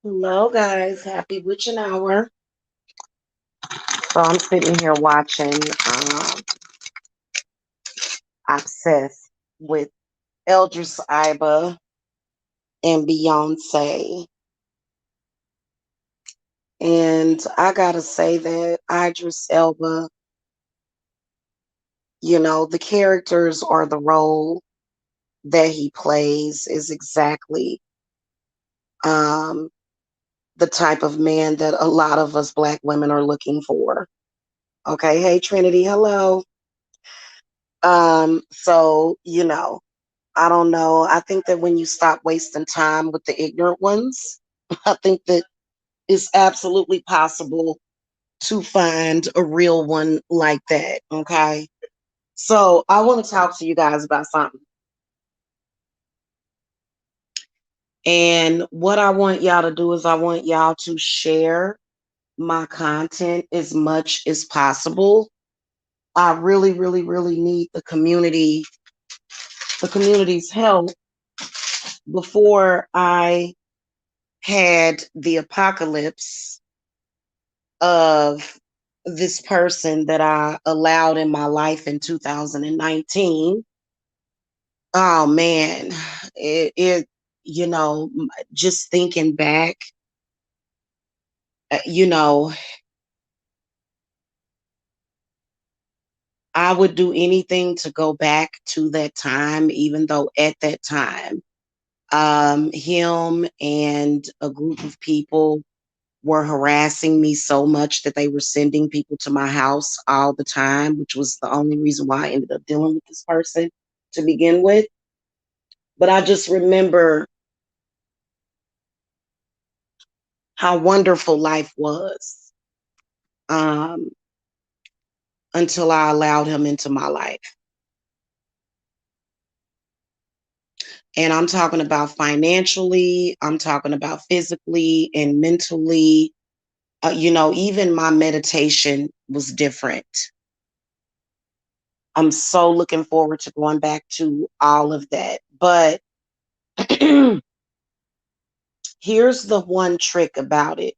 Hello, guys. Happy witching hour. So I'm sitting here watching Obsessed with Eldris Iba and Beyonce. And I gotta say that Idris Elba, the characters or the role that he plays is exactly um, the type of man that a lot of us black women are looking for. Okay, hey Trinity, hello. So I don't know. I think that when you stop wasting time with the ignorant ones, I think that it's absolutely possible to find a real one like that. Okay. So I want to talk to you guys about something. And what I want y'all to do is I want y'all to share my content as much as possible. I really, really, really need the community's help before I had the apocalypse of this person that I allowed in my life in 2019. Oh man, it just thinking back, uh, you know, I would do anything to go back to that time, even though at that time, him and a group of people were harassing me so much that they were sending people to my house all the time, which was the only reason why I ended up dealing with this person to begin with. But I just remember how wonderful life was um, until I allowed him into my life. And I'm talking about financially, I'm talking about physically and mentally. Even my meditation was different. I'm so looking forward to going back to all of that. But here's the one trick about it.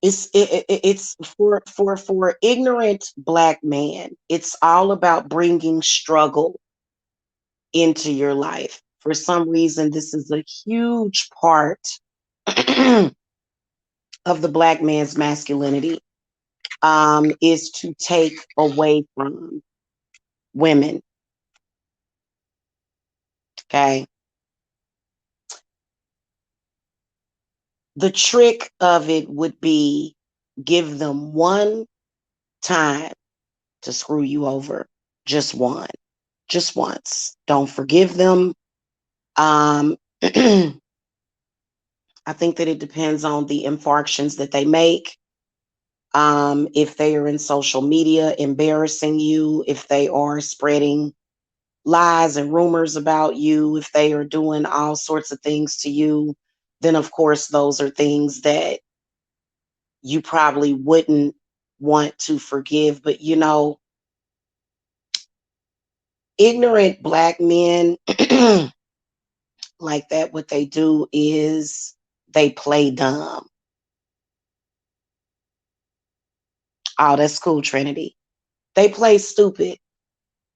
It's for ignorant black man. It's all about bringing struggle into your life. For some reason, this is a huge part of the black man's masculinity. Is to take away from women. Okay, the trick of it would be give them one time to screw you over, just one, just once. Don't forgive them. Um, I think that it depends on the infractions that they make. If they are in social media embarrassing you, if they are spreading lies and rumors about you, if they are doing all sorts of things to you, then of course those are things that you probably wouldn't want to forgive. But ignorant black men like that, what they do is they play dumb. Oh, that's cool, Trinity. They play stupid.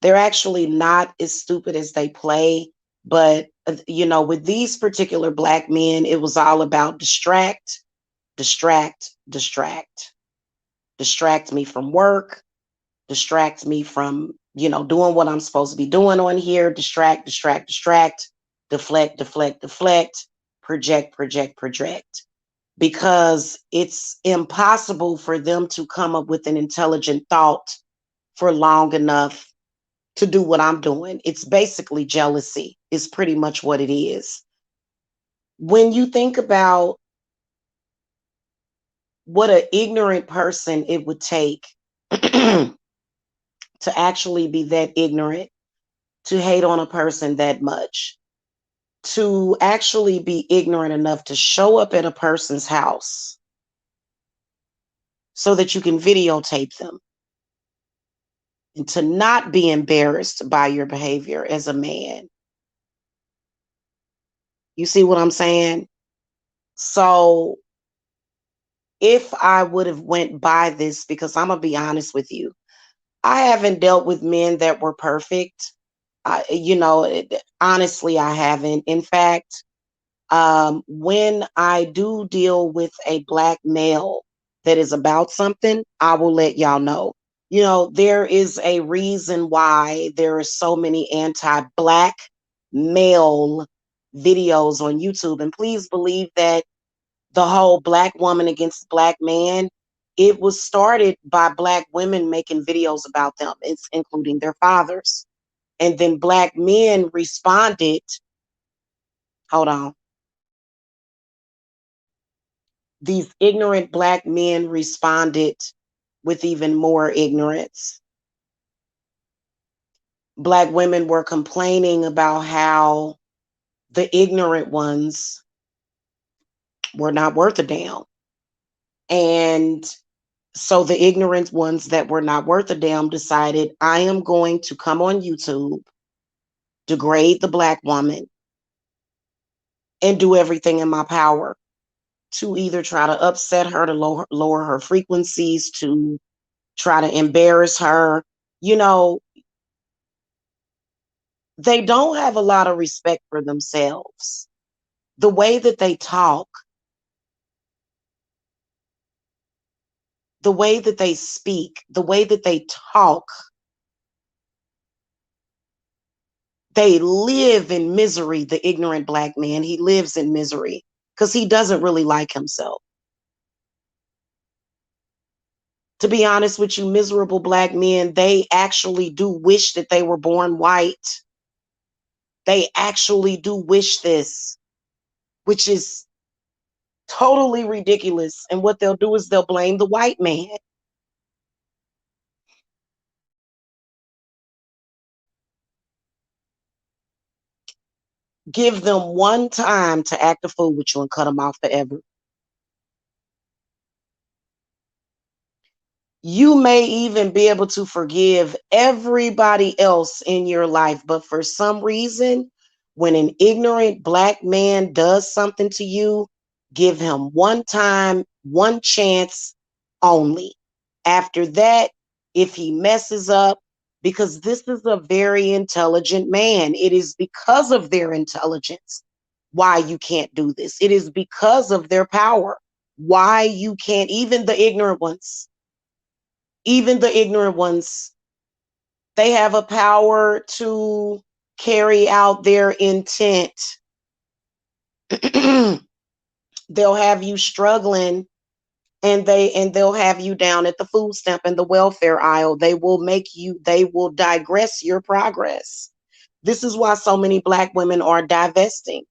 They're actually not as stupid as they play. But, with these particular black men, it was all about distract, distract, distract. Distract me from work, distract me from, doing what I'm supposed to be doing on here. Distract, distract, distract, deflect, deflect, deflect, project, project, project. Because it's impossible for them to come up with an intelligent thought for long enough to do what I'm doing. It's basically jealousy, is pretty much what it is. When you think about what an ignorant person it would take to actually be that ignorant, to hate on a person that much, to actually be ignorant enough to show up at a person's house so that you can videotape them. and to not be embarrassed by your behavior as a man. You see what I'm saying? So if I would have went by this, because I'm gonna be honest with you, I haven't dealt with men that were perfect. Honestly, I haven't. In fact, when I do deal with a black male that is about something, I will let y'all know. There is a reason why there are so many anti-black male videos on YouTube. And please believe that the whole black woman against black man, it was started by black women making videos about them, it's including their fathers. And then black men responded. Hold on. These ignorant black men responded with even more ignorance. Black women were complaining about how the ignorant ones were not worth a damn. And so the ignorant ones that were not worth a damn decided, I am going to come on YouTube, degrade the black woman, and do everything in my power to either try to upset her, to lower her frequencies, to try to embarrass her. You know, they don't have a lot of respect for themselves. The way that they talk, the way that they speak, the way that they talk, they live in misery. The ignorant black man, he lives in misery because he doesn't really like himself. To be honest with you, miserable black men, they actually do wish that they were born white. They actually do wish this, which is totally ridiculous. And what they'll do is they'll blame the white man. Give them one time to act a fool with you and cut them off forever. You may even be able to forgive everybody else in your life, but for some reason, when an ignorant black man does something to you, give him one time, one chance only. After that, if he messes up, because this is a very intelligent man, it is because of their intelligence why you can't do this. It is because of their power why you can't, even the ignorant ones, they have a power to carry out their intent. They'll have you struggling, and they'll have you down at the food stamp and the welfare aisle. They will digress your progress. This is why so many black women are divesting.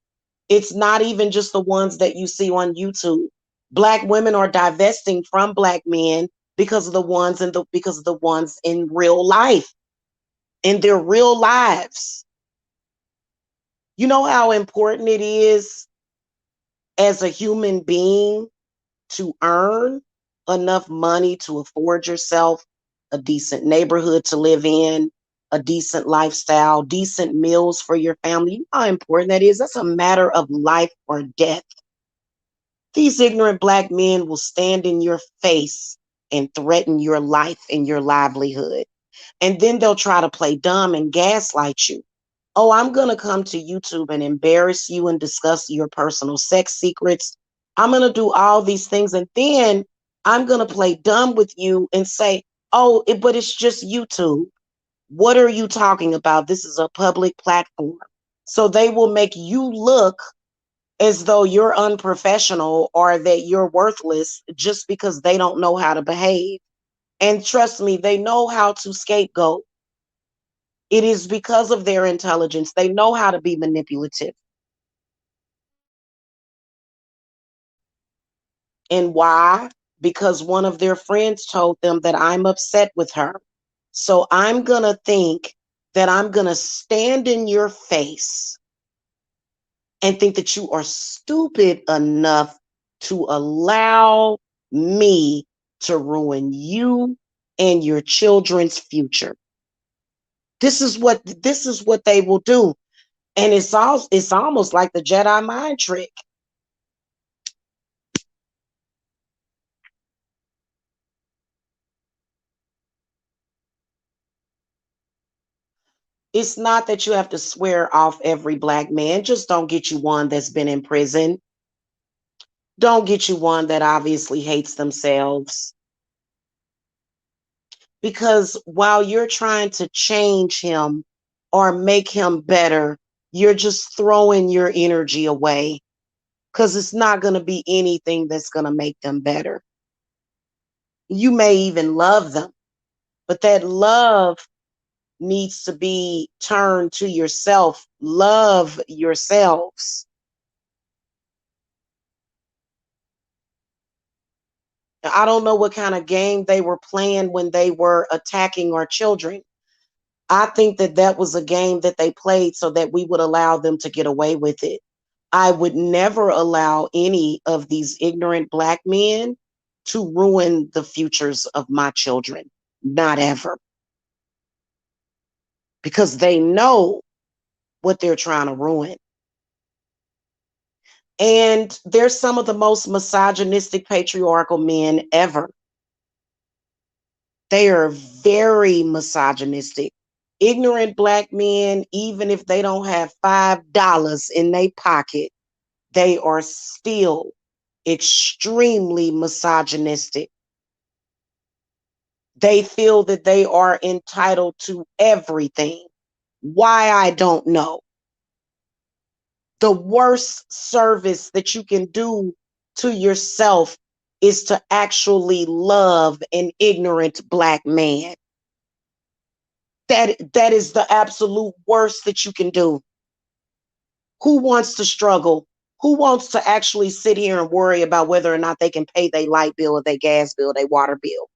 It's not even just the ones that you see on YouTube. Black women are divesting from black men because of the ones in real life, in their real lives. You know how important it is as a human being to earn enough money to afford yourself a decent neighborhood to live in, a decent lifestyle, decent meals for your family. You know how important that is? That's a matter of life or death. These ignorant black men will stand in your face and threaten your life and your livelihood. And then they'll try to play dumb and gaslight you. Oh, I'm going to come to YouTube and embarrass you and discuss your personal sex secrets. I'm going to do all these things. And then I'm going to play dumb with you and say, oh, but it's just YouTube. What are you talking about? This is a public platform. So they will make you look as though you're unprofessional or that you're worthless just because they don't know how to behave. And trust me, they know how to scapegoat. It is because of their intelligence. They know how to be manipulative. And why? Because one of their friends told them that I'm upset with her. So I'm going to think that I'm going to stand in your face and think that you are stupid enough to allow me to ruin you and your children's future. This is what they will do. And it's almost like the Jedi mind trick. It's not that you have to swear off every black man. Just don't get you one that's been in prison. Don't get you one that obviously hates themselves. Because while you're trying to change him or make him better, you're just throwing your energy away because it's not going to be anything that's going to make them better. You may even love them, but that love needs to be turned to yourself. Love yourselves. I don't know what kind of game they were playing when they were attacking our children. I think that that was a game that they played so that we would allow them to get away with it. I would never allow any of these ignorant black men to ruin the futures of my children. Not ever. Because they know what they're trying to ruin. And they're some of the most misogynistic, patriarchal men ever. They are very misogynistic. Ignorant black men, even if they don't have $5 in their pocket, they are still extremely misogynistic. They feel that they are entitled to everything. Why, I don't know. The worst service that you can do to yourself is to actually love an ignorant black man. That is the absolute worst that you can do. Who wants to struggle? Who wants to actually sit here and worry about whether or not they can pay their light bill or their gas bill, their water bill?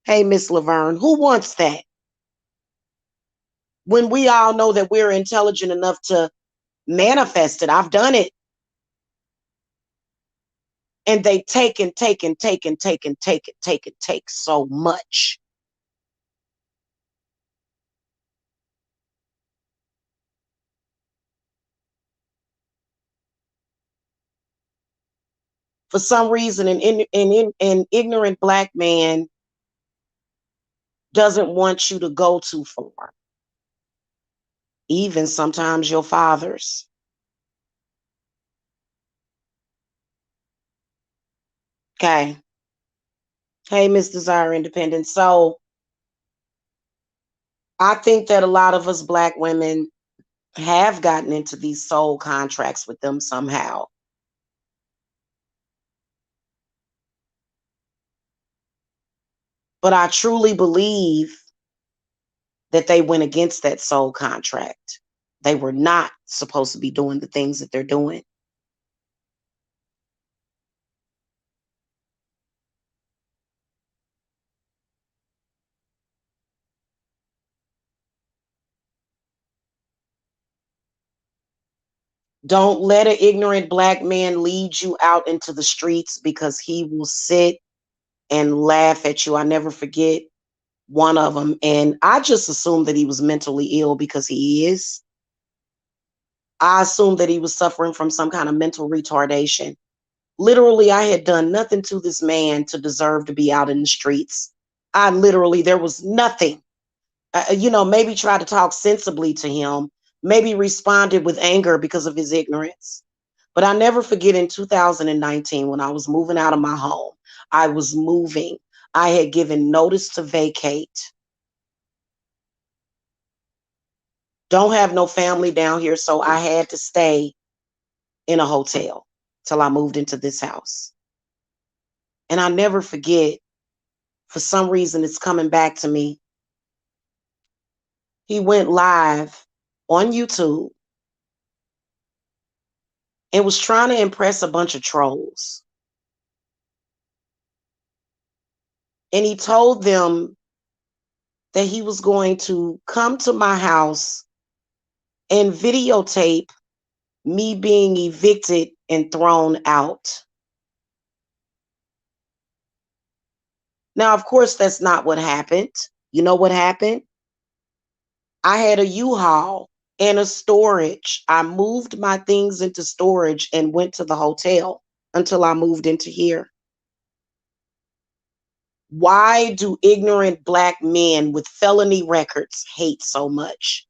Hey, Miss Laverne, who wants that? When we all know that we're intelligent enough to manifest it. I've done it. And they take and take and take and take and take and take and take so much. For some reason, an ignorant black man doesn't want you to go too far. Even sometimes your fathers. Okay. Hey, Miss Desire Independent. So I think that a lot of us black women have gotten into these soul contracts with them somehow. But I truly believe that they went against that soul contract. They were not supposed to be doing the things that they're doing. Don't let an ignorant black man lead you out into the streets because he will sit and laugh at you. I never forget one of them. And I just assumed that he was mentally ill because he is. I assumed that he was suffering from some kind of mental retardation. Literally, I had done nothing to this man to deserve to be out in the streets. There was nothing. Maybe try to talk sensibly to him, maybe responded with anger because of his ignorance. But I never forget in 2019 when I was moving out of my home, I was moving. I had given notice to vacate. Don't have no family down here, so I had to stay in a hotel till I moved into this house. And I never forget, for some reason, it's coming back to me. He went live on YouTube and was trying to impress a bunch of trolls. And he told them that he was going to come to my house and videotape me being evicted and thrown out. Now, of course, that's not what happened. You know what happened? I had a U-Haul and a storage. I moved my things into storage and went to the hotel until I moved into here. Why do ignorant black men with felony records hate so much?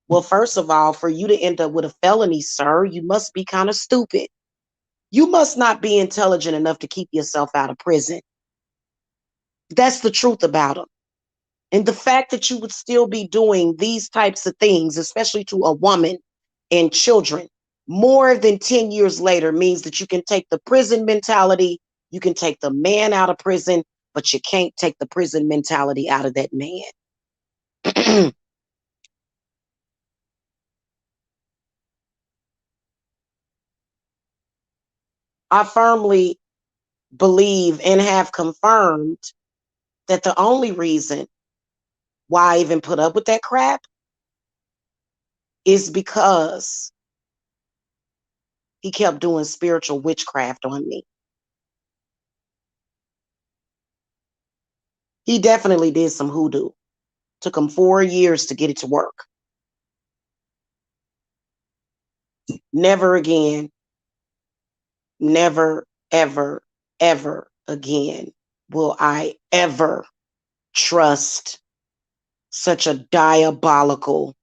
Well, first of all, for you to end up with a felony, sir, you must be kind of stupid. You must not be intelligent enough to keep yourself out of prison. That's the truth about them. And the fact that you would still be doing these types of things, especially to a woman and children, more than 10 years later means that you can take the prison mentality, you can take the man out of prison, but you can't take the prison mentality out of that man. I firmly believe and have confirmed that the only reason why I even put up with that crap is because he kept doing spiritual witchcraft on me. He definitely did some hoodoo. Took him 4 years to get it to work. Never again, never, ever, ever again will I ever trust such a diabolical.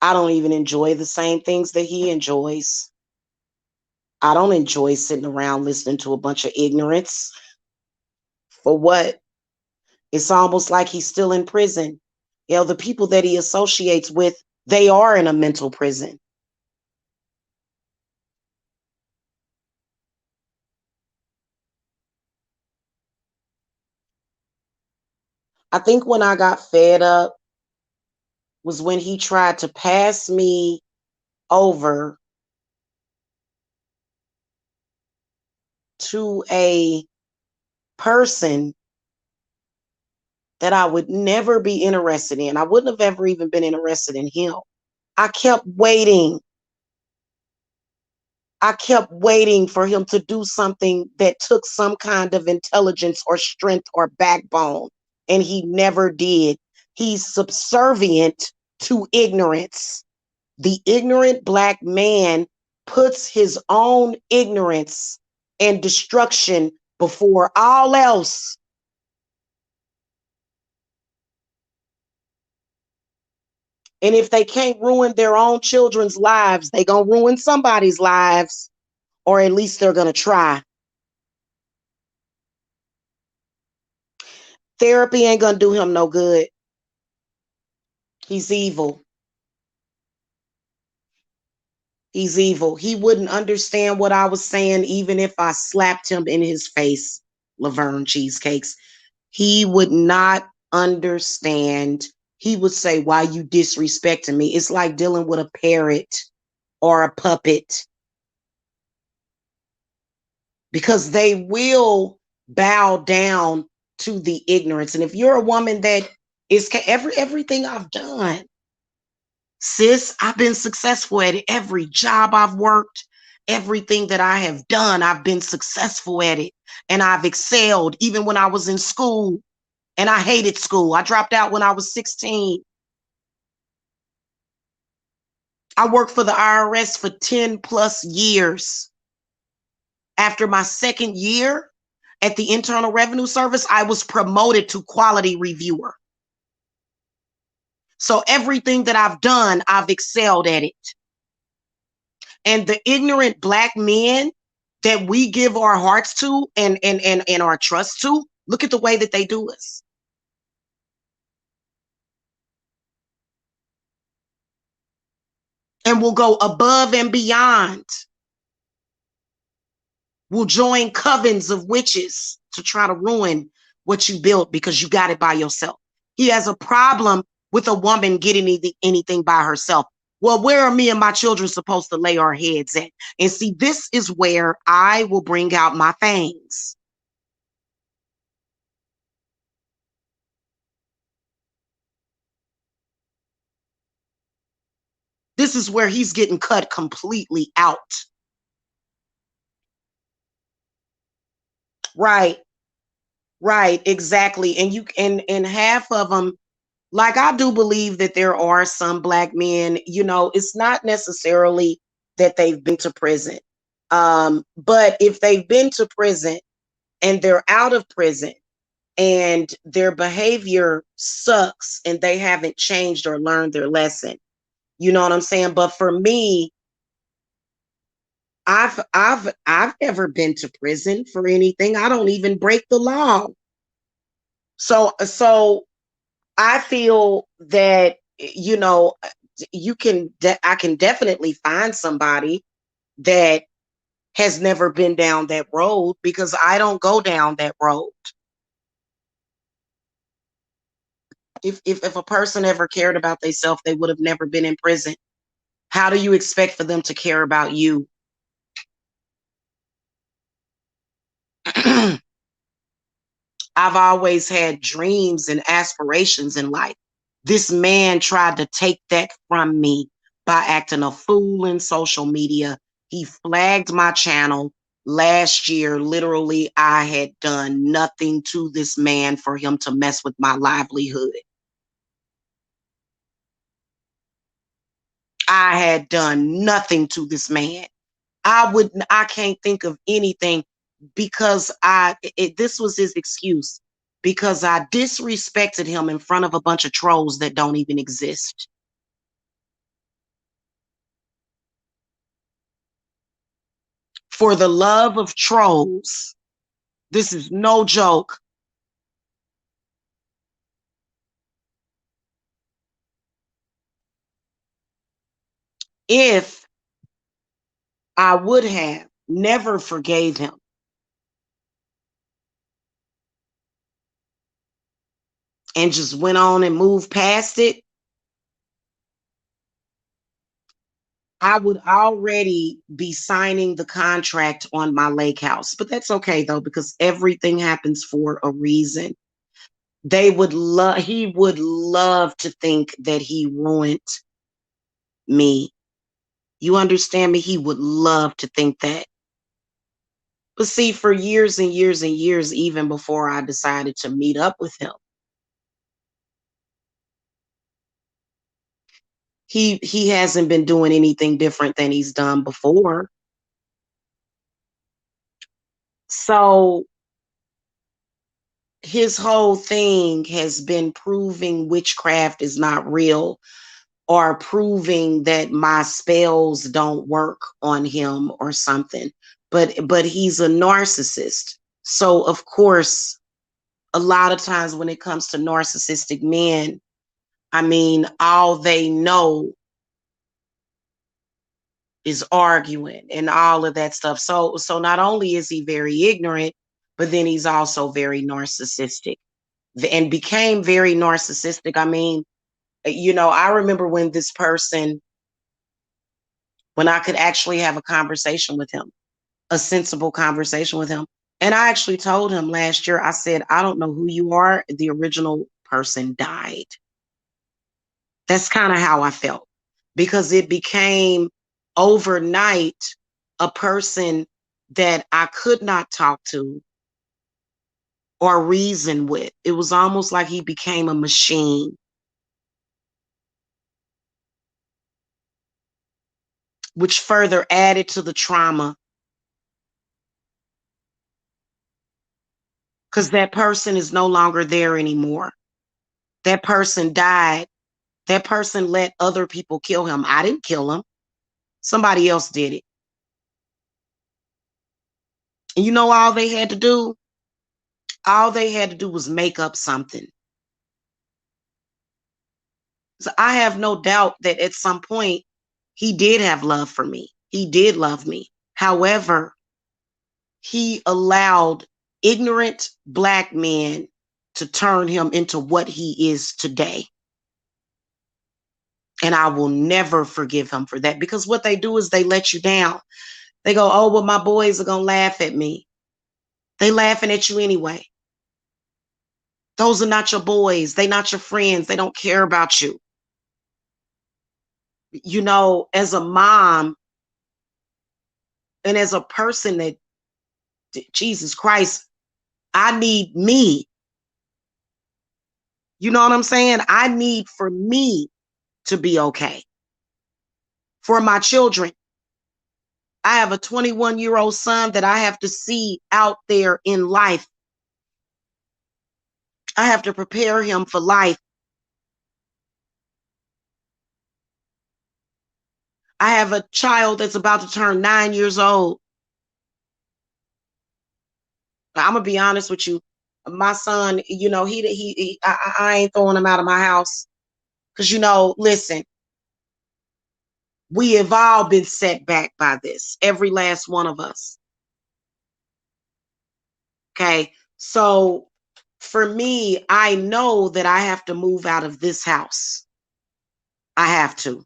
I don't even enjoy the same things that he enjoys. I don't enjoy sitting around listening to a bunch of ignorance. For what? It's almost like he's still in prison. You know, the people that he associates with, they are in a mental prison. I think when I got fed up was when he tried to pass me over to a person that I would never be interested in. I wouldn't have ever even been interested in him. I kept waiting. I kept waiting for him to do something that took some kind of intelligence or strength or backbone, and he never did. He's subservient to ignorance. The ignorant black man puts his own ignorance and destruction before all else. And if they can't ruin their own children's lives, they gonna ruin somebody's lives, or at least they're gonna try. Therapy ain't gonna do him no good. He's evil. He's evil. He wouldn't understand what I was saying, even if I slapped him in his face, Laverne Cheesecakes. He would not understand. He would say, "Why you disrespecting me?" It's like dealing with a parrot or a puppet, because they will bow down to the ignorance. And if you're a woman that is everything I've done, sis, I've been successful at it. Every job I've worked, everything that I have done, I've been successful at it. And I've excelled even when I was in school. And I hated school. I dropped out when I was 16. I worked for the IRS for 10 plus years. After my second year at the Internal Revenue Service, I was promoted to quality reviewer. So everything that I've done, I've excelled at it. And the ignorant black men that we give our hearts to and our trust to, look at the way that they do us. And will go above and beyond. Will join covens of witches to try to ruin what you built because you got it by yourself. He has a problem with a woman getting anything by herself. Well, where are me and my children supposed to lay our heads at? And see, this is where I will bring out my fangs. This is where he's getting cut completely out. Right. Right, exactly. And and half of them, like, I do believe that there are some black men, it's not necessarily that they've been to prison. But if they've been to prison and they're out of prison and their behavior sucks and they haven't changed or learned their lesson, you know what I'm saying? But for me, I've never been to prison for anything. I don't even break the law. So I feel that I can definitely find somebody that has never been down that road because I don't go down that road. If a person ever cared about themselves, they would have never been in prison. How do you expect for them to care about you? I've always had dreams and aspirations in life. This man tried to take that from me by acting a fool in social media. He flagged my channel last year. Literally, I had done nothing to this man for him to mess with my livelihood. I had done nothing to this man. I can't think of anything because this was his excuse because I disrespected him in front of a bunch of trolls that don't even exist. For the love of trolls, this is no joke. If I would have never forgave him and just went on and moved past it, I would already be signing the contract on my lake house. But that's okay though, because everything happens for a reason. He would love to think that he ruined me. You understand me? He would love to think that. But see, for years and years and years, even before I decided to meet up with him, he hasn't been doing anything different than he's done before. So his whole thing has been proving witchcraft is not real or proving that my spells don't work on him or something. But he's a narcissist. So of course, a lot of times when it comes to narcissistic men, I mean, all they know is arguing and all of that stuff. So not only is he very ignorant, but then he's also very narcissistic and became very narcissistic. I mean, I remember when I could actually have a conversation with him, a sensible conversation with him. And I actually told him last year, I said, I don't know who you are. The original person died. That's kind of how I felt because it became overnight a person that I could not talk to or reason with. It was almost like he became a machine, which further added to the trauma because that person is no longer there anymore. That person died. That person let other people kill him. I didn't kill him. Somebody else did it. And all they had to do? All they had to do was make up something. So I have no doubt that at some point he did have love for me. He did love me. However, he allowed ignorant black men to turn him into what he is today. And I will never forgive him for that because what they do is they let you down. They go, oh, well, my boys are going to laugh at me. They laughing at you anyway. Those are not your boys. They not your friends. They don't care about you. As a mom and as a person that, Jesus Christ, I need me. You know what I'm saying? I need for me to be okay. For my children. I have a 21-year-old son that I have to see out there in life. I have to prepare him for life. I have a child that's about to turn 9 years old. I'm gonna be honest with you. My son, I ain't throwing him out of my house because listen, we have all been set back by this, every last one of us. Okay, so for me, I know that I have to move out of this house. I have to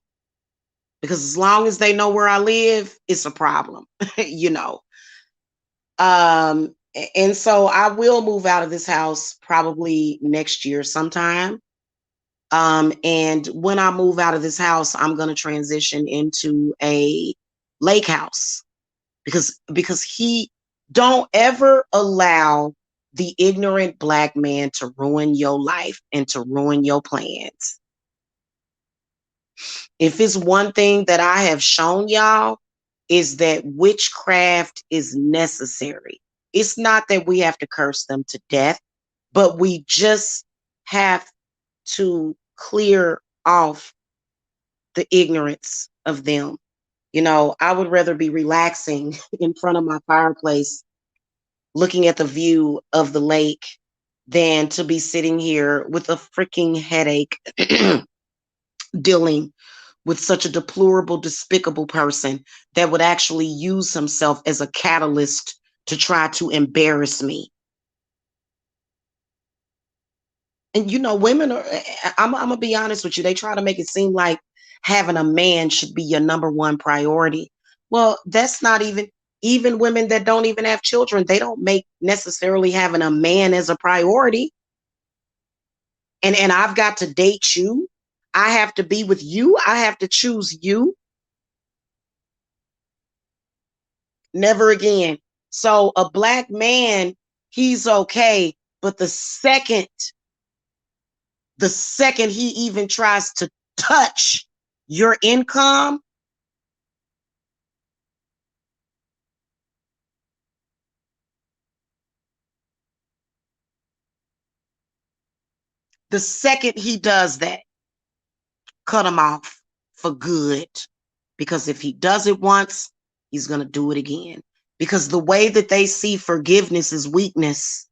because as long as they know where I live, it's a problem, you know. And so I will move out of this house probably next year sometime. And when I move out of this house, I'm going to transition into a lake house because he don't ever allow the ignorant black man to ruin your life and to ruin your plans. If it's one thing that I have shown y'all is that witchcraft is necessary. It's not that we have to curse them to death, but we just have to clear off the ignorance of them. I would rather be relaxing in front of my fireplace, looking at the view of the lake, than to be sitting here with a freaking headache, dealing with such a deplorable, despicable person that would actually use himself as a catalyst to try to embarrass me. And women are, I'm gonna be honest with you, they try to make it seem like having a man should be your number one priority. Well, that's not even women that don't even have children, they don't make necessarily having a man as a priority. And I've got to date you. I have to be with you. I have to choose you. Never again. So a black man, he's okay, but the second he even tries to touch your income, the second he does that, cut him off for good. Because if he does it once, he's going to do it again. Because the way that they see forgiveness is weakness.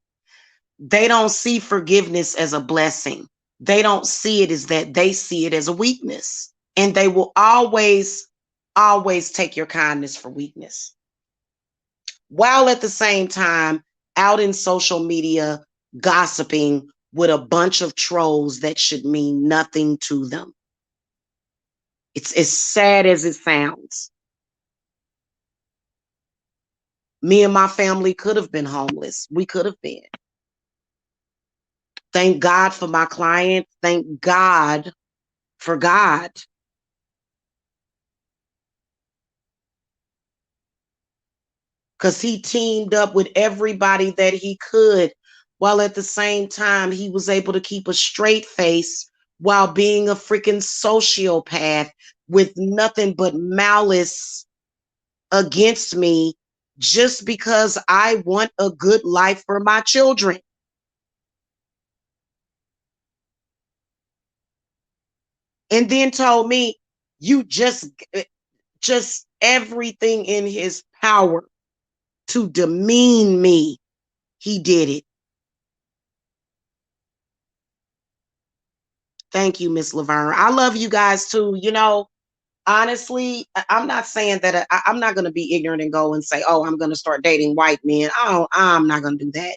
They don't see forgiveness as a blessing. They don't see it as that. They see it as a weakness. And they will always take your kindness for weakness. While at the same time, out in social media, gossiping with a bunch of trolls that should mean nothing to them. It's as sad as it sounds. Me and my family could have been homeless. We could have been. Thank God for my client. Thank God for God. Because he teamed up with everybody that he could, while at the same time he was able to keep a straight face while being a freaking sociopath with nothing but malice against me, just because I want a good life for my children. And then told me, you just everything in his power to demean me. He did it. Thank you, Miss Laverne. I love you guys too. Honestly, I'm not saying that I'm not going to be ignorant and go and say, oh, I'm going to start dating white men. I'm not going to do that.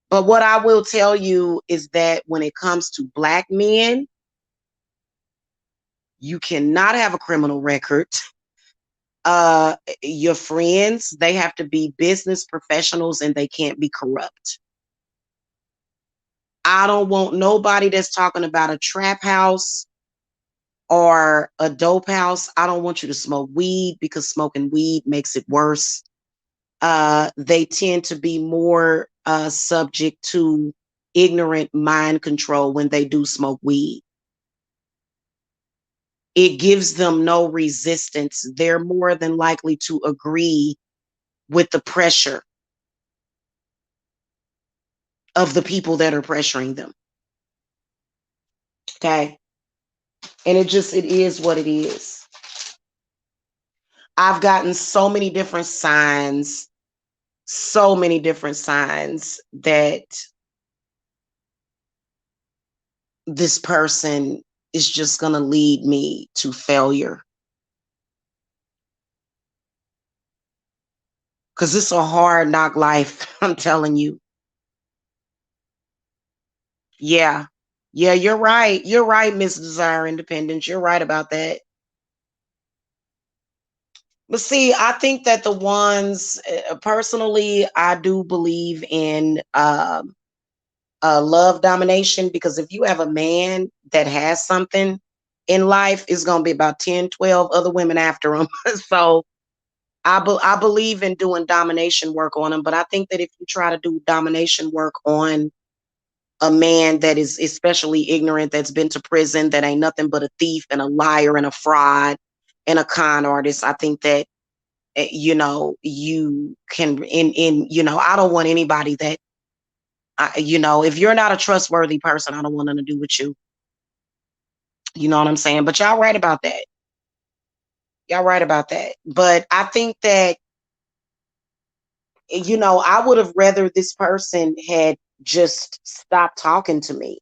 But what I will tell you is that when it comes to black men, you cannot have a criminal record. Your friends, they have to be business professionals and they can't be corrupt. I don't want nobody that's talking about a trap house or a dope house. I don't want you to smoke weed because smoking weed makes it worse. They tend to be more subject to ignorant mind control when they do smoke weed. It gives them no resistance. They're more than likely to agree with the pressure of the people that are pressuring them. Okay. And it is what it is. I've gotten so many different signs that this person is just going to lead me to failure. Because it's a hard knock life, I'm telling you. Yeah. Yeah, you're right. You're right, Miss Desire Independence. You're right about that. But see, I think that the ones, personally, I do believe in love domination, because if you have a man that has something in life, it's going to be about 10, 12 other women after him. So I believe in doing domination work on him. But I think that if you try to do domination work on a man that is especially ignorant, that's been to prison, that ain't nothing but a thief and a liar and a fraud and a con artist, I think that, you can, I don't want anybody that, if you're not a trustworthy person, I don't want nothing to do with you. You know what I'm saying? But y'all right about that. Y'all right about that. But I think that, I would have rather this person had just stopped talking to me.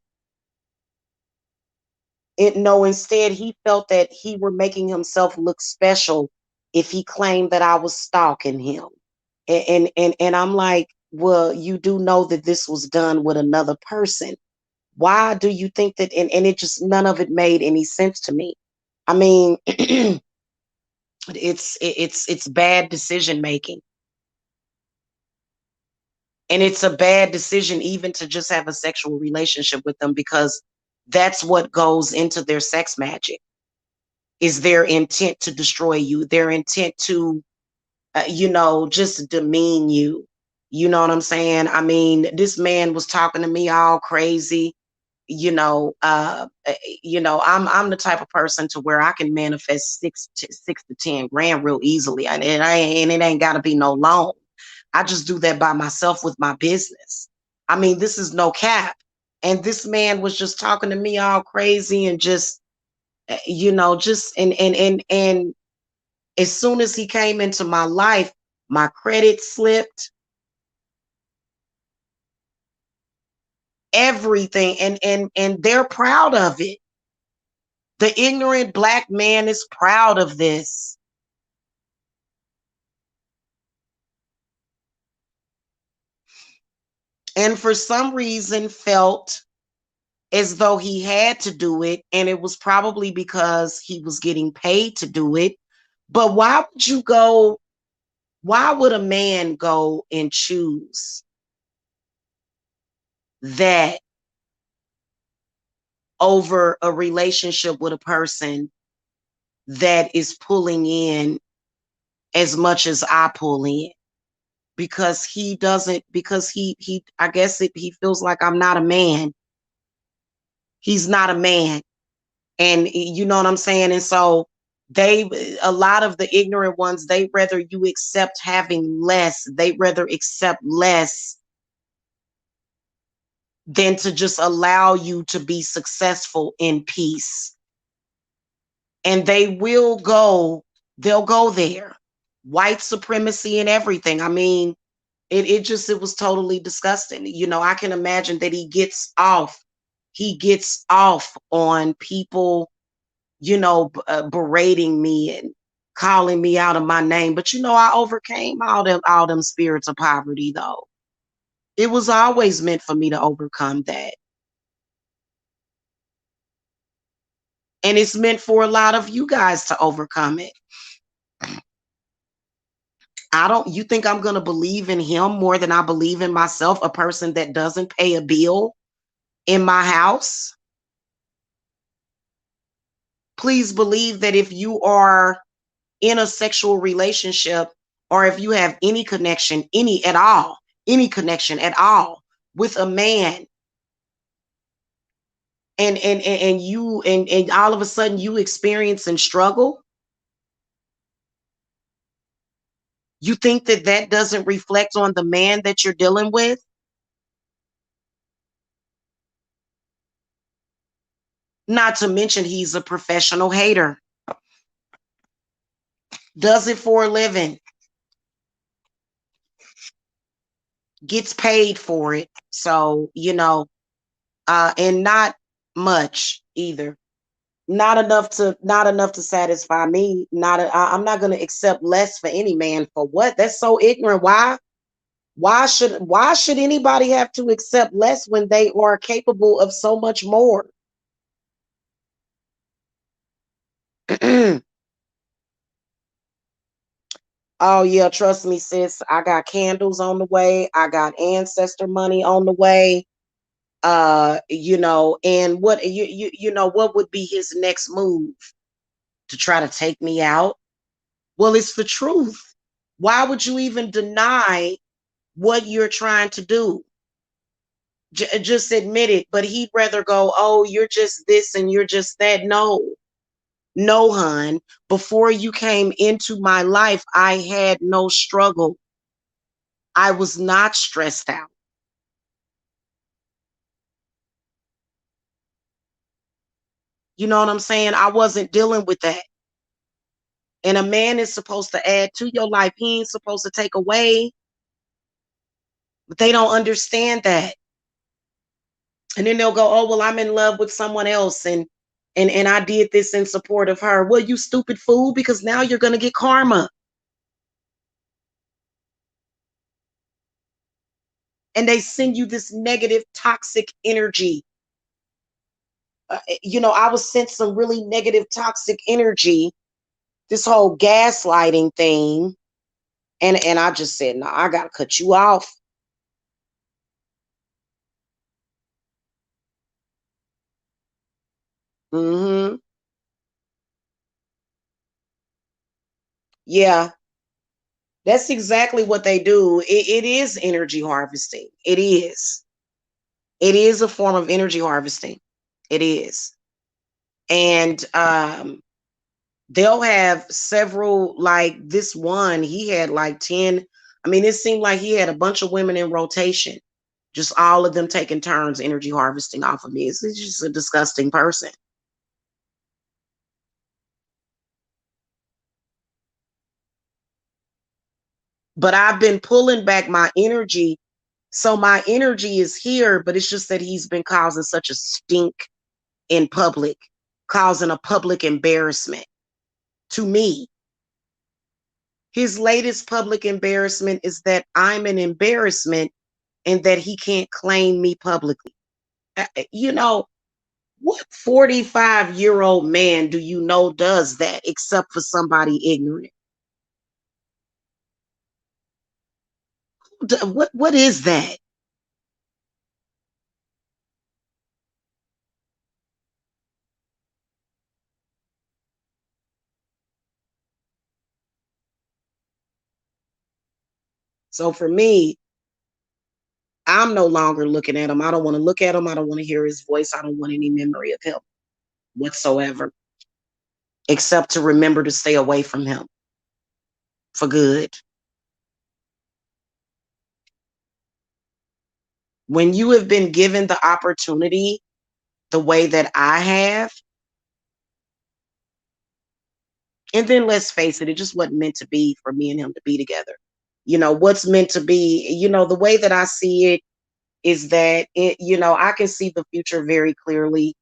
No, instead he felt that he were making himself look special if he claimed that I was stalking him. And I'm like, well, you do know that this was done with another person. Why do you think that? And it just, none of it made any sense to me. I mean, it's bad decision making. And it's a bad decision even to just have a sexual relationship with them, because that's what goes into their sex magic, is their intent to destroy you, their intent to, just demean you. You know what I'm saying? I mean, this man was talking to me all crazy. I'm the type of person to where I can manifest 6 to 10 grand real easily, and it ain't got to be no loan. I just do that by myself with my business. I mean, this is no cap. And this man was just talking to me all crazy and just, just, and as soon as he came into my life, my credit slipped, everything. And they're proud of it. The ignorant black man is proud of this. And for some reason felt as though he had to do it. And it was probably because he was getting paid to do it. But why would a man go and choose that over a relationship with a person that is pulling in as much as I pull in? Because he doesn't, because he I guess he feels like I'm not a man. He's not a man. And you know what I'm saying? And so a lot of the ignorant ones, they rather you accept having less, they rather accept less than to just allow you to be successful in peace. And they'll go there. White supremacy and everything. I mean, it was totally disgusting. I can imagine that he gets off on people, berating me and calling me out of my name. But I overcame all them spirits of poverty, though. It was always meant for me to overcome that. And it's meant for a lot of you guys to overcome it. You think I'm going to believe in him more than I believe in myself, a person that doesn't pay a bill in my house? Please believe that if you are in a sexual relationship, or if you have any connection, any at all, any connection at all with a man, and you and all of a sudden you experience and struggle, you think that that doesn't reflect on the man that you're dealing with? Not to mention he's a professional hater, does it for a living, gets paid for it. So, and not much either. Not enough to satisfy me. I'm not going to accept less for any man. For what? That's so ignorant. Why should anybody have to accept less when they are capable of so much more? Oh yeah, trust me, sis. I got candles on the way. I got ancestor money on the way. And what would be his next move? To try to take me out? Well, it's the truth. Why would you even deny what you're trying to do? Just admit it. But he'd rather go, oh, you're just this and you're just that. No, no, hun. Before you came into my life, I had no struggle. I was not stressed out. You know what I'm saying? I wasn't dealing with that. And a man is supposed to add to your life. He ain't supposed to take away. But they don't understand that. And then they'll go, oh, well, I'm in love with someone else, and I did this in support of her. Well, you stupid fool, because now you're gonna get karma. And they send you this negative, toxic energy. I was sent some really negative, toxic energy, this whole gaslighting thing. And I just said, no, I gotta cut you off. Mm-hmm. Yeah, that's exactly what they do. It is energy harvesting. It is. It is a form of energy harvesting. It is. And they'll have several, like this one, he had like 10. I mean, it seemed like he had a bunch of women in rotation, just all of them taking turns energy harvesting off of me. It's just a disgusting person. But I've been pulling back my energy. So my energy is here, but it's just that he's been causing such a stink in public, causing a public embarrassment to me. His latest public embarrassment is that I'm an embarrassment and that he can't claim me publicly. You know, what 45-year-old man do you know does that except for somebody ignorant? What is that? So for me, I'm no longer looking at him. I don't want to look at him. I don't want to hear his voice. I don't want any memory of him whatsoever, except to remember to stay away from him for good. When you have been given the opportunity the way that I have, and then let's face it, it just wasn't meant to be for me and him to be together. What's meant to be, the way that I see it is that I can see the future very clearly.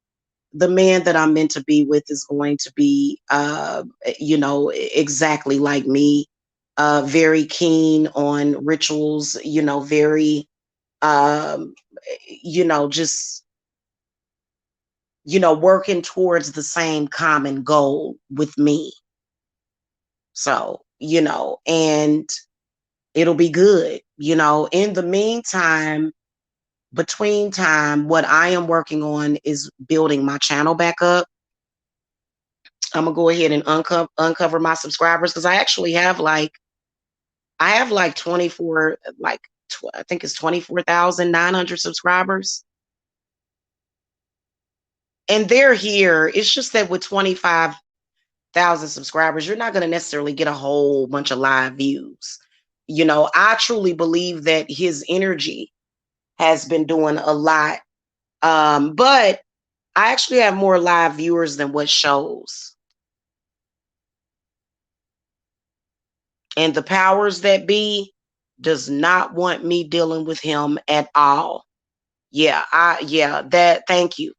The man that I'm meant to be with is going to be exactly like me, very keen on rituals, very um just working towards the same common goal with me. So, and it'll be good. In the meantime, between time, what I am working on is building my channel back up. I'm gonna go ahead and uncover my subscribers, because I have like 24, like I think it's 24,900 subscribers. And they're here. It's just that with 25,000 subscribers, you're not going to necessarily get a whole bunch of live views. I truly believe that his energy has been doing a lot. But I actually have more live viewers than what shows. And the powers that be does not want me dealing with him at all. Thank you.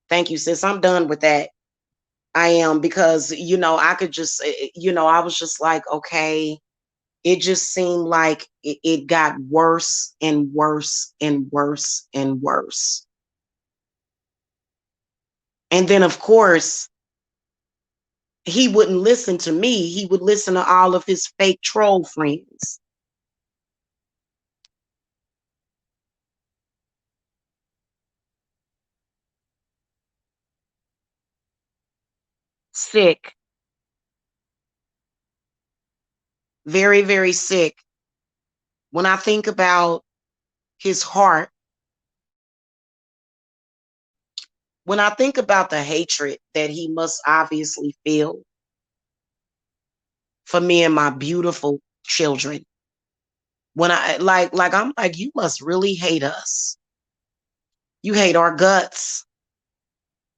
Thank you, sis. I'm done with that. I am, because I could just I was just like, okay, it just seemed like it got worse and worse and worse and worse. And then of course, he wouldn't listen to me. He would listen to all of his fake troll friends. Sick. Very, very sick. When I think about his heart, when I think about the hatred that he must obviously feel for me and my beautiful children, when I I'm like, you must really hate us. You hate our guts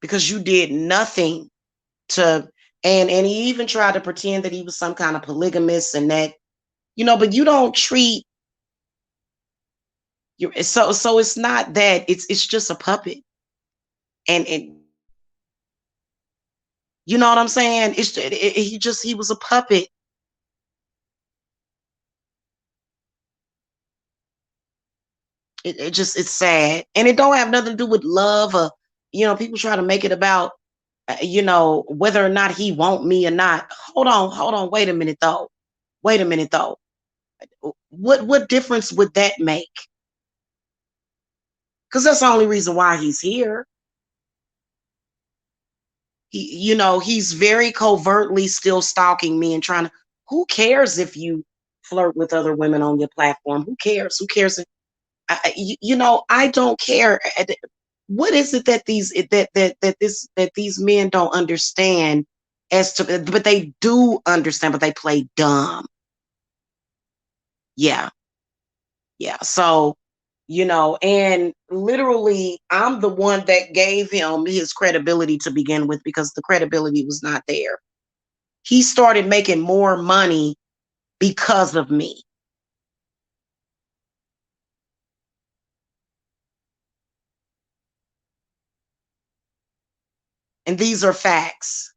because you did nothing to, and he even tried to pretend that he was some kind of polygamist, and that, but you don't treat your, so it's not that, it's just a puppet. And you know what I'm saying? He was a puppet. It's sad, and it don't have nothing to do with love, or people try to make it about whether or not he want me or not. Hold on, wait a minute though. What difference would that make? Because that's the only reason why he's here. He's very covertly still stalking me and trying to. Who cares if you flirt with other women on your platform? Who cares? Who cares if I don't care. What is it that these men don't understand, as to, but they do understand, but they play dumb. Yeah. Yeah. So, and literally I'm the one that gave him his credibility to begin with, because the credibility was not there. He started making more money because of me. And these are facts.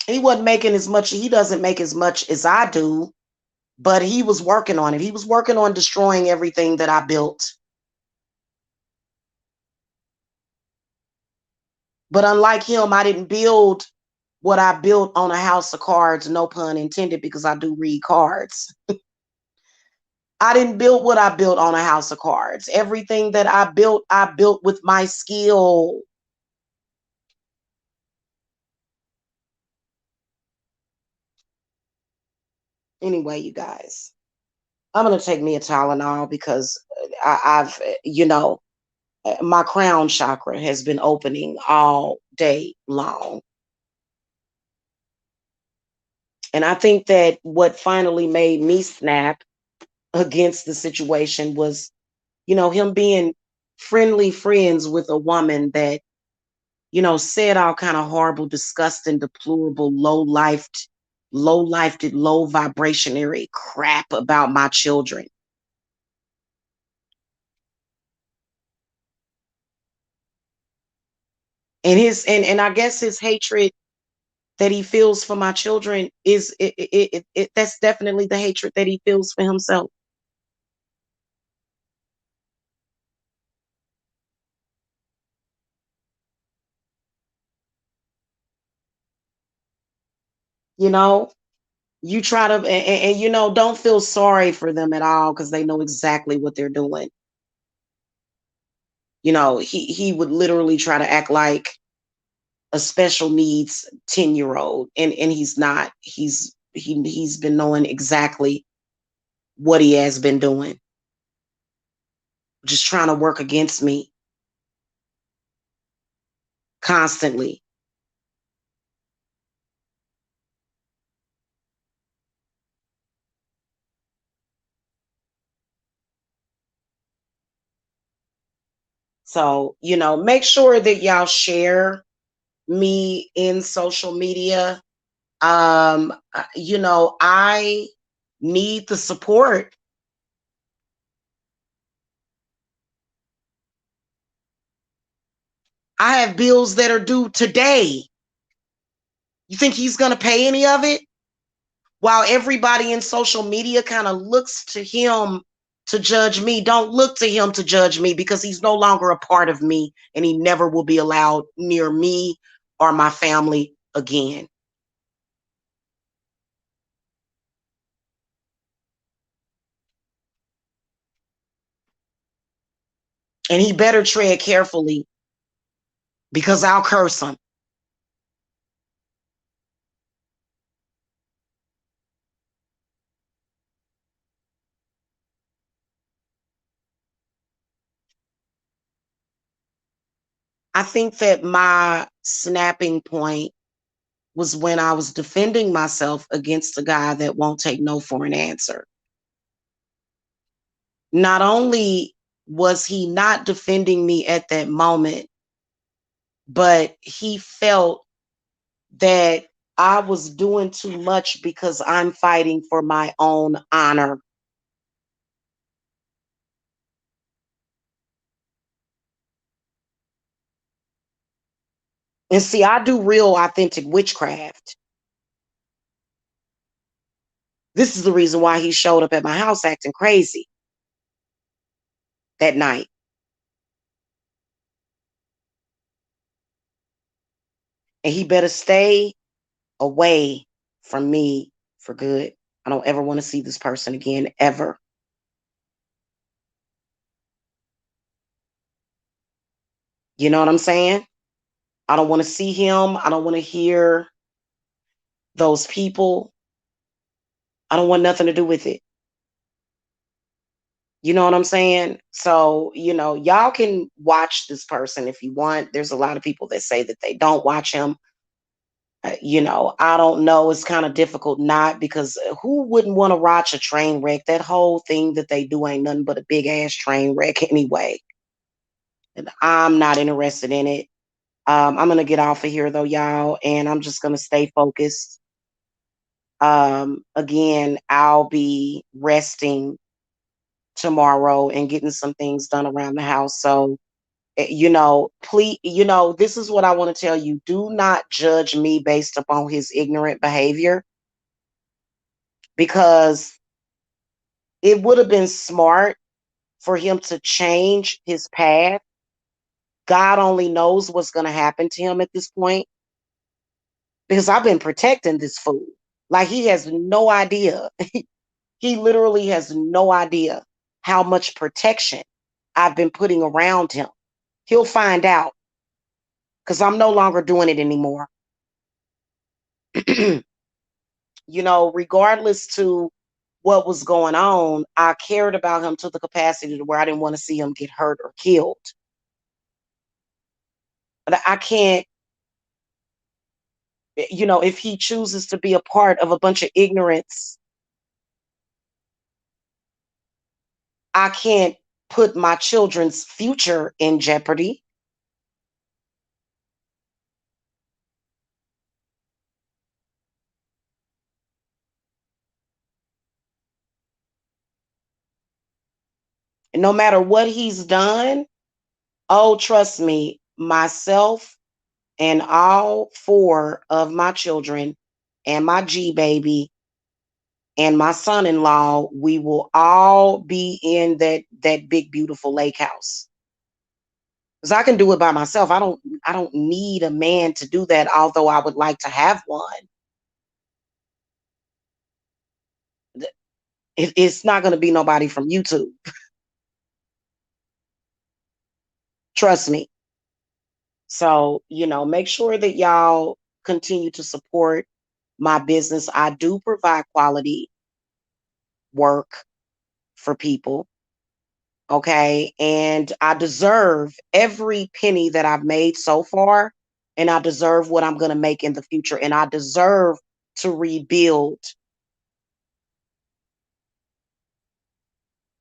He wasn't making as much. He doesn't make as much as I do, but he was working on it. He was working on destroying everything that I built. But unlike him, I didn't build what I built on a house of cards, no pun intended, because I do read cards. I didn't build what I built on a house of cards. Everything that I built with my skill. Anyway, you guys, I'm going to take me a Tylenol, because I've, my crown chakra has been opening all day long. And I think that what finally made me snap against the situation was, him being friendly friends with a woman that, said all kind of horrible, disgusting, deplorable, low-lifed, low vibrationary crap about my children. And I guess his hatred that he feels for my children is that's definitely the hatred that he feels for himself. You know, you try to, and don't feel sorry for them at all, because they know exactly what they're doing. He would literally try to act like a special needs 10-year-old, and he's not. he's been knowing exactly what he has been doing, just trying to work against me constantly. So, make sure that y'all share me in social media. I need the support. I have bills that are due today. You think he's going to pay any of it? While everybody in social media kind of looks to him to judge me, don't look to him to judge me, because he's no longer a part of me and he never will be allowed near me or my family again. And he better tread carefully, because I'll curse him. I think that my snapping point was when I was defending myself against a guy that won't take no for an answer. Not only was he not defending me at that moment, but he felt that I was doing too much because I'm fighting for my own honor. And see, I do real authentic witchcraft. This is the reason why he showed up at my house acting crazy that night. And he better stay away from me for good. I don't ever want to see this person again, ever. You know what I'm saying? I don't want to see him. I don't want to hear those people. I don't want nothing to do with it. You know what I'm saying? So, y'all can watch this person if you want. There's a lot of people that say that they don't watch him. I don't know. It's kind of difficult not, because who wouldn't want to watch a train wreck? That whole thing that they do ain't nothing but a big ass train wreck anyway. And I'm not interested in it. I'm going to get off of here though, y'all, and I'm just going to stay focused. Again, I'll be resting tomorrow and getting some things done around the house. So, please, this is what I want to tell you. Do not judge me based upon his ignorant behavior, because it would have been smart for him to change his path. God only knows what's going to happen to him at this point, because I've been protecting this fool. Like, he has no idea. He literally has no idea how much protection I've been putting around him. He'll find out, because I'm no longer doing it anymore. Regardless to what was going on, I cared about him to the capacity to where I didn't want to see him get hurt or killed. But I can't, if he chooses to be a part of a bunch of ignorance, I can't put my children's future in jeopardy. And no matter what he's done, oh, trust me, myself and all four of my children and my G baby and my son-in-law, we will all be in that big beautiful lake house. Because I can do it by myself. I don't need a man to do that, although I would like to have one. It's not going to be nobody from YouTube. Trust me. So, make sure that y'all continue to support my business. I do provide quality work for people. Okay. And I deserve every penny that I've made so far. And I deserve what I'm going to make in the future. And I deserve to rebuild,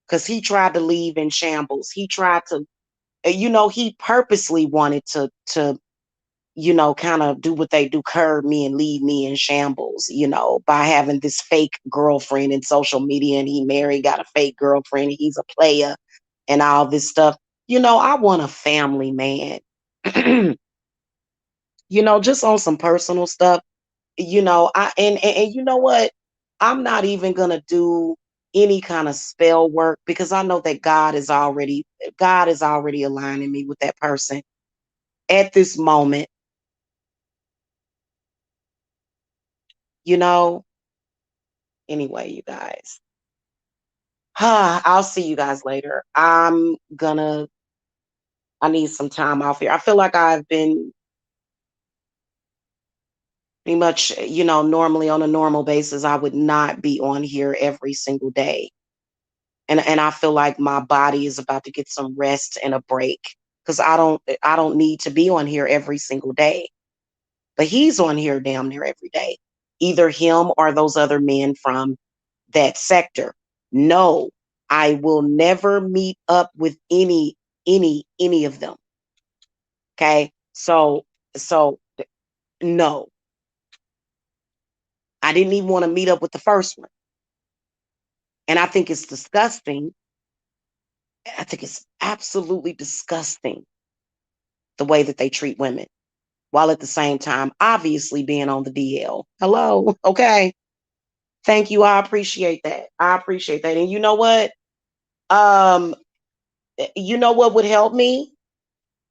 because he tried to leave in shambles. He tried to, he purposely wanted to, kind of do what they do, curb me and leave me in shambles, by having this fake girlfriend in social media. And he married, got a fake girlfriend. He's a player and all this stuff. I want a family, man. Just on some personal stuff, and you know what? I'm not even gonna do any kind of spell work, because I know that God is already aligning me with that person at this moment, you know. Anyway, you guys. I'll see you guys later. I need some time off here. I feel like I've been pretty much, normally on a normal basis, I would not be on here every single day. And I feel like my body is about to get some rest and a break, because I don't need to be on here every single day. But he's on here damn near every day. Either him or those other men from that sector. No, I will never meet up with any of them. Okay? So no. I didn't even want to meet up with the first one. And I think it's disgusting. I think it's absolutely disgusting the way that they treat women, while at the same time, obviously being on the DL. Hello. Okay. Thank you. I appreciate that. I appreciate that. And you know what? Um, you know what would help me?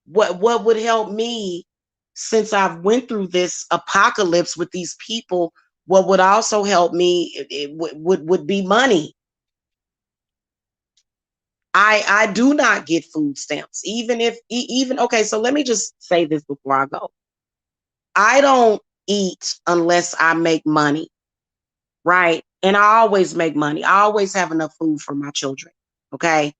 What would help me, since I've went through this apocalypse with these people? What would also help me, would be money. I do not get food stamps, even if even okay. So let me just say this before I go. I don't eat unless I make money, right? And I always make money. I always have enough food for my children. Okay.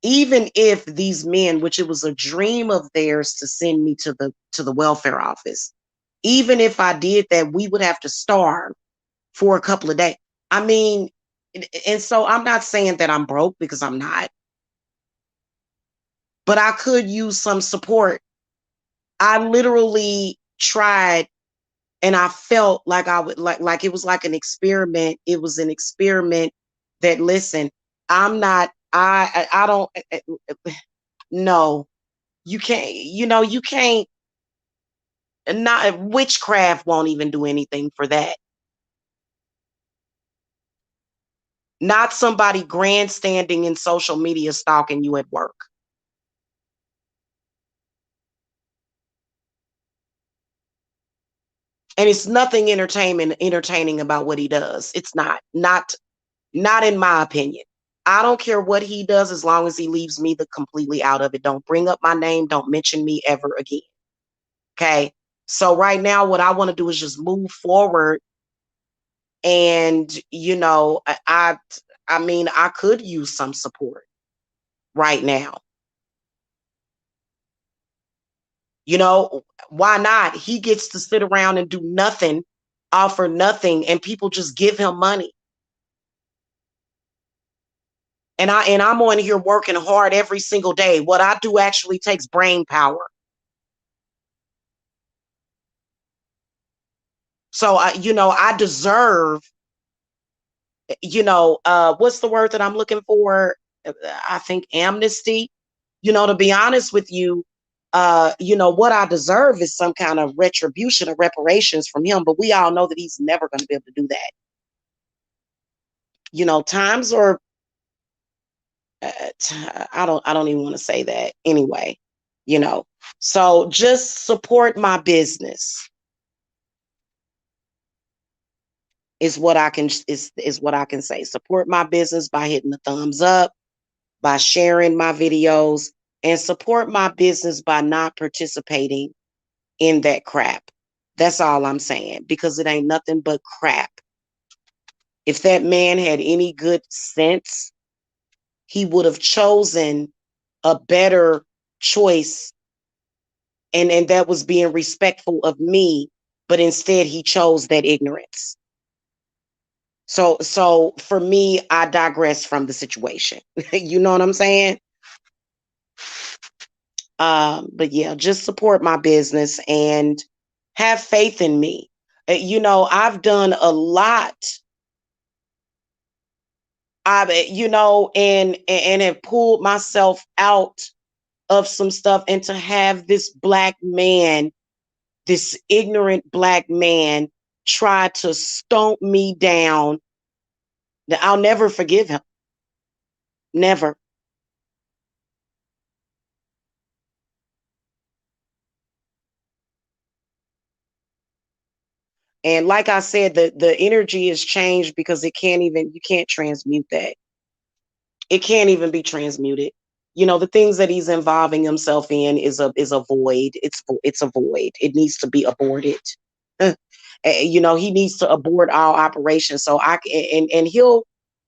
Even if these men, which it was a dream of theirs to send me to the welfare office, even if I did that, we would have to starve for a couple of days. I mean, and so I'm not saying that I'm broke, because I'm not, but I could use some support. I literally tried, and I felt like I would like it was like an experiment. It was an experiment that, listen, I'm not I don't no, you can't, you can't, not witchcraft won't even do anything for that. Not somebody grandstanding in social media stalking you at work. And it's nothing entertaining about what he does. It's not in my opinion. I don't care what he does, as long as he leaves me completely out of it. Don't bring up my name. Don't mention me ever again. Okay. So right now, what I want to do is just move forward. And I mean, I could use some support right now. Why not? He gets to sit around and do nothing, offer nothing, and people just give him money. And I'm on here working hard every single day. What I do actually takes brain power. So I deserve, what's the word that I'm looking for? I think amnesty. To be honest with you, what I deserve is some kind of retribution or reparations from him. But we all know that he's never going to be able to do that. Times are, I don't even want to say that anyway. You know, so just support my business is what I can say. Support my business by hitting the thumbs up, by sharing my videos, and support my business by not participating in that crap. That's all I'm saying, because it ain't nothing but crap. If that man had any good sense, he would have chosen a better choice, and that was being respectful of me, but instead he chose that ignorance. So for me, I digress from the situation. You know what I'm saying? But yeah, just support my business and have faith in me. I've done a lot. And have pulled myself out of some stuff, and to have this black man, this ignorant black man, try to stomp me down, I'll never forgive him. Never. And like I said, the energy has changed because you can't transmute that. It can't even be transmuted. The things that he's involving himself in is a void. It's a void. It needs to be aborted. He needs to abort all operations. So and he'll,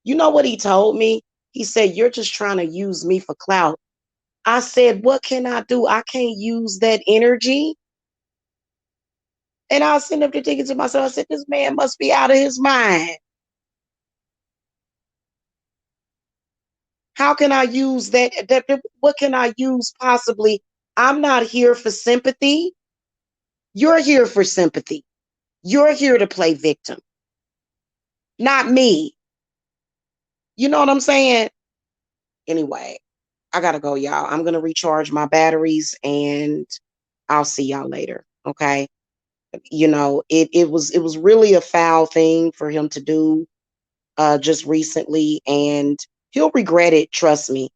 what he told me? He said, "You're just trying to use me for clout." I said, "What can I do? I can't use that energy." And I was sitting up there thinking to myself, I said, "This man must be out of his mind. How can I use what can I use possibly? I'm not here for sympathy. You're here for sympathy. You're here to play victim, not me." You know what I'm saying? Anyway, I gotta go, y'all. I'm gonna recharge my batteries, and I'll see y'all later. Okay. It was really a foul thing for him to do just recently, and he'll regret it. Trust me.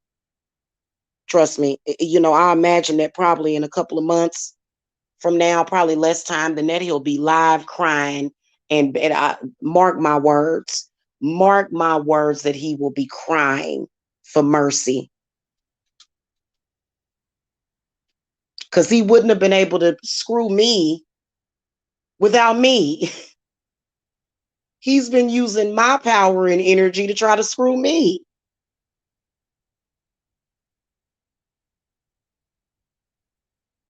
Trust me. I imagine that probably in a couple of months from now, probably less time than that, he'll be live crying. And I mark my words that he will be crying for mercy, because he wouldn't have been able to screw me without me. He's been using my power and energy to try to screw me.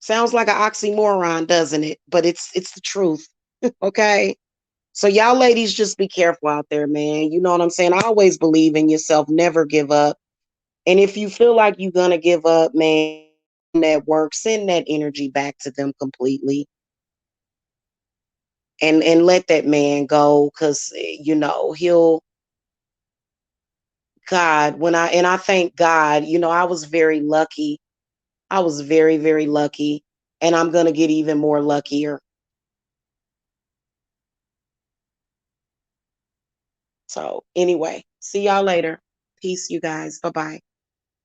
Sounds like an oxymoron, doesn't it? But it's the truth. Okay. So y'all ladies, just be careful out there, man. You know what I'm saying? I always believe in yourself, never give up. And if you feel like you're gonna give up, man, that work, send that energy back to them completely, and let that man go, because he'll, God, I thank God, I was very lucky. I was very, very lucky, and I'm gonna get even more luckier. So anyway, see y'all later. Peace, you guys. Bye bye.